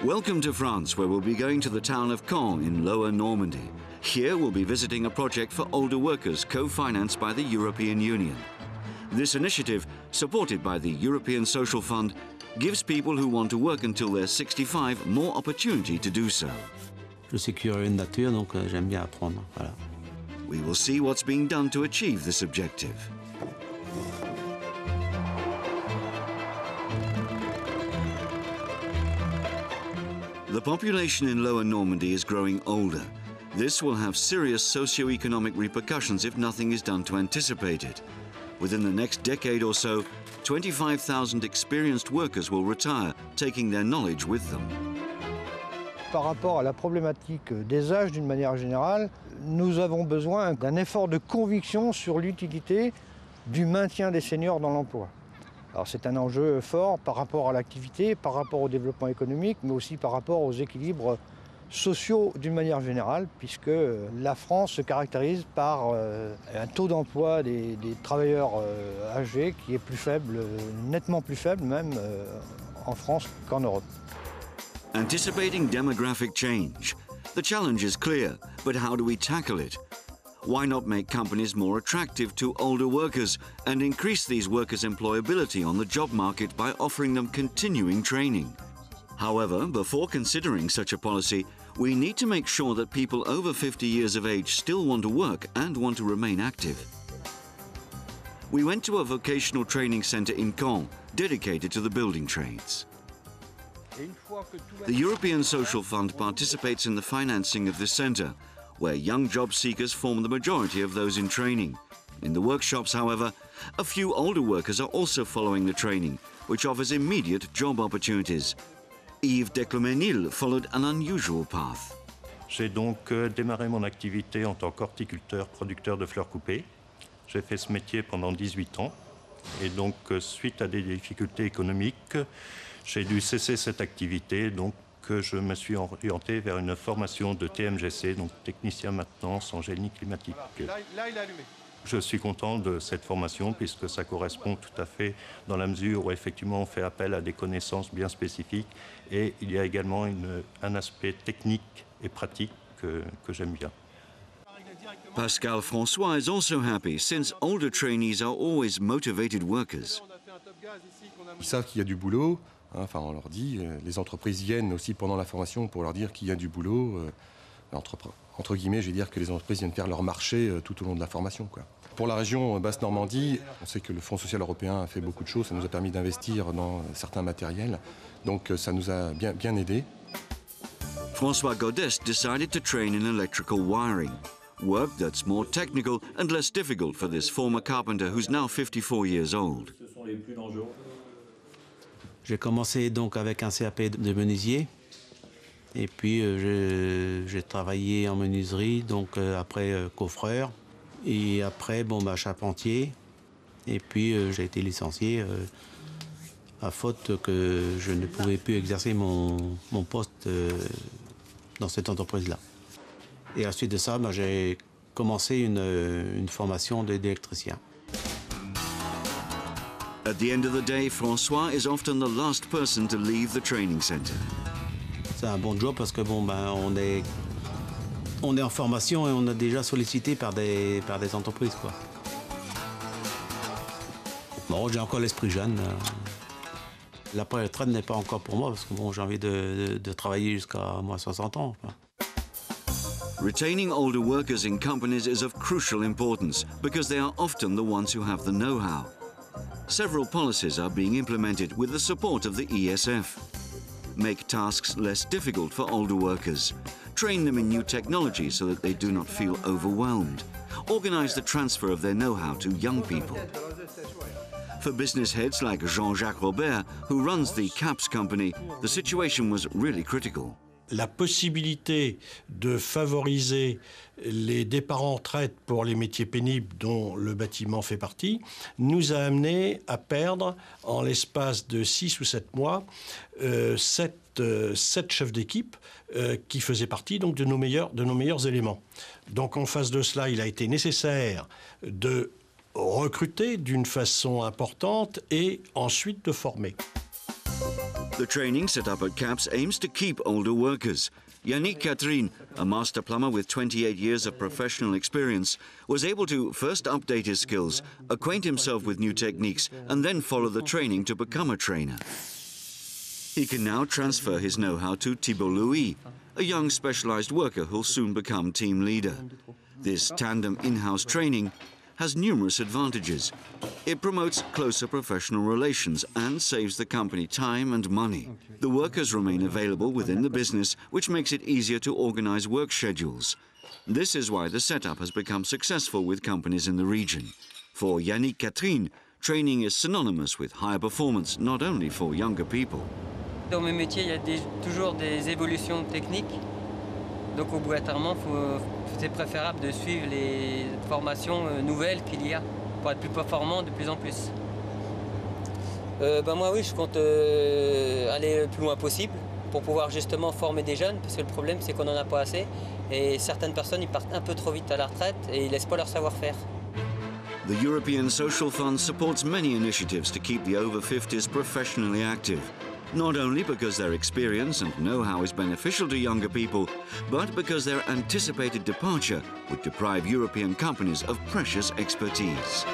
Welcome to France, where we'll be going to the town of Caen in Lower Normandy. Here we'll be visiting a project for older workers co-financed by the European Union. This initiative, supported by the European Social Fund, gives people who want to work until they're 65 more opportunity to do so. Je suis curieux de nature, donc j'aime bien apprendre. Voilà. We will see what's being done to achieve this objective. The population in Lower Normandy is growing older. This will have serious socio-economic repercussions if nothing is done to anticipate it. Within the next decade or so, 25,000 experienced workers will retire, taking their knowledge with them. Par rapport à la problématique des âges d'une manière générale, nous avons besoin d'un effort de conviction sur l'utilité du maintien des seniors dans l'emploi. Alors c'est un enjeu fort par rapport à l'activité, par rapport au développement économique, mais aussi par rapport aux équilibres sociaux d'une manière générale, puisque la France se caractérise par un taux d'emploi des travailleurs âgés qui est plus faible, nettement plus faible même en France qu'en Europe. Anticipating demographic change. The challenge is clear, but how do we tackle it? Why not make companies more attractive to older workers and increase these workers' employability on the job market by offering them continuing training? However, before considering such a policy, we need to make sure that people over 50 years of age still want to work and want to remain active. We went to a vocational training centre in Caen, dedicated to the building trades. The European Social Fund participates in the financing of this centre, where young job seekers form the majority of those in training. In the workshops, however, a few older workers are also following the training, which offers immediate job opportunities. Yves Declemenil followed an unusual path. J'ai donc démarré mon activité en tant qu'horticulteur, producteur de fleurs coupées. J'ai fait ce métier pendant 18 ans. Et donc, suite à des difficultés économiques, j'ai dû cesser cette activité. Donc, je me suis orienté vers une formation de TMGC, donc technicien maintenance en génie climatique. Là, il est allumé. Je suis content de cette formation puisque ça correspond tout à fait dans la mesure où effectivement on fait appel à des connaissances bien spécifiques et il y a également un aspect technique et pratique que j'aime bien. Pascal François is also happy since older trainees are always motivated workers. Ils savent qu'il y a du boulot, hein, enfin on leur dit, les entreprises viennent aussi pendant la formation pour leur dire qu'il y a du boulot. Entre guillemets, je vais dire que les entreprises viennent faire leur marché tout au long de la formation, quoi. Pour la région Basse-Normandie, on sait que le Fonds social européen a fait beaucoup de choses, ça nous a permis d'investir dans certains matériels, donc ça nous a bien aidés. François Godest decided to train in electrical wiring, work that's more technical and less difficult for this former carpenter who's now 54 years old. J'ai commencé donc avec un CAP de menuisier. Et puis j'ai travaillé en menuiserie, donc après coffreur, et après charpentier. Et puis j'ai été licencié à faute que je ne pouvais plus exercer mon poste dans cette entreprise-là. Et à la suite de ça, j'ai commencé une formation d'électricien. At the end of the day, François is often the last person to leave the training center. C'est un bon job parce que on est en formation et on est déjà sollicité par des entreprises, quoi. Bon, j'ai encore l'esprit jeune. L'après-retraite n'est pas encore pour moi parce que j'ai envie de travailler jusqu'à moi 60 ans. Quoi. Retaining older workers in companies is of crucial importance because they are often the ones who have the know-how. Several policies are being implemented with the support of the ESF. Make tasks less difficult for older workers, train them in new technology so that they do not feel overwhelmed, organize the transfer of their know-how to young people. For business heads like Jean-Jacques Robert, who runs the CAPS company, the situation was really critical. La possibilité de favoriser les départs en retraite pour les métiers pénibles dont le bâtiment fait partie nous a amené à perdre en l'espace de 6 ou 7 mois 7 chefs d'équipe qui faisaient partie donc de nos meilleurs éléments. Donc en face de cela, il a été nécessaire de recruter d'une façon importante et ensuite de former. The The training set up at CAPS aims to keep older workers. Yannick Catherine, a master plumber with 28 years of professional experience, was able to first update his skills, acquaint himself with new techniques, and then follow the training to become a trainer. He can now transfer his know-how to Thibault Louis, a young specialized worker who'll soon become team leader. This tandem in-house training has numerous advantages. It promotes closer professional relations and saves the company time and money. The workers remain available within the business, which makes it easier to organize work schedules. This is why the setup has become successful with companies in the region. For Yannick Catherine, training is synonymous with higher performance, not only for younger people. Dans mes métiers, il y a toujours des évolutions techniques. Donc obligatoirement, c'est préférable de suivre les formations nouvelles qu'il y a pour être plus performant de plus en plus. Moi oui, je compte aller le plus loin possible pour pouvoir justement former des jeunes, parce que le problème c'est qu'on n'en a pas assez et certaines personnes ils partent un peu trop vite à la retraite et ils laissent pas leur savoir-faire. The European Social Fund supports many initiatives to keep the over 50s professionally active. Not only because their experience and know-how is beneficial to younger people, but because their anticipated departure would deprive European companies of precious expertise.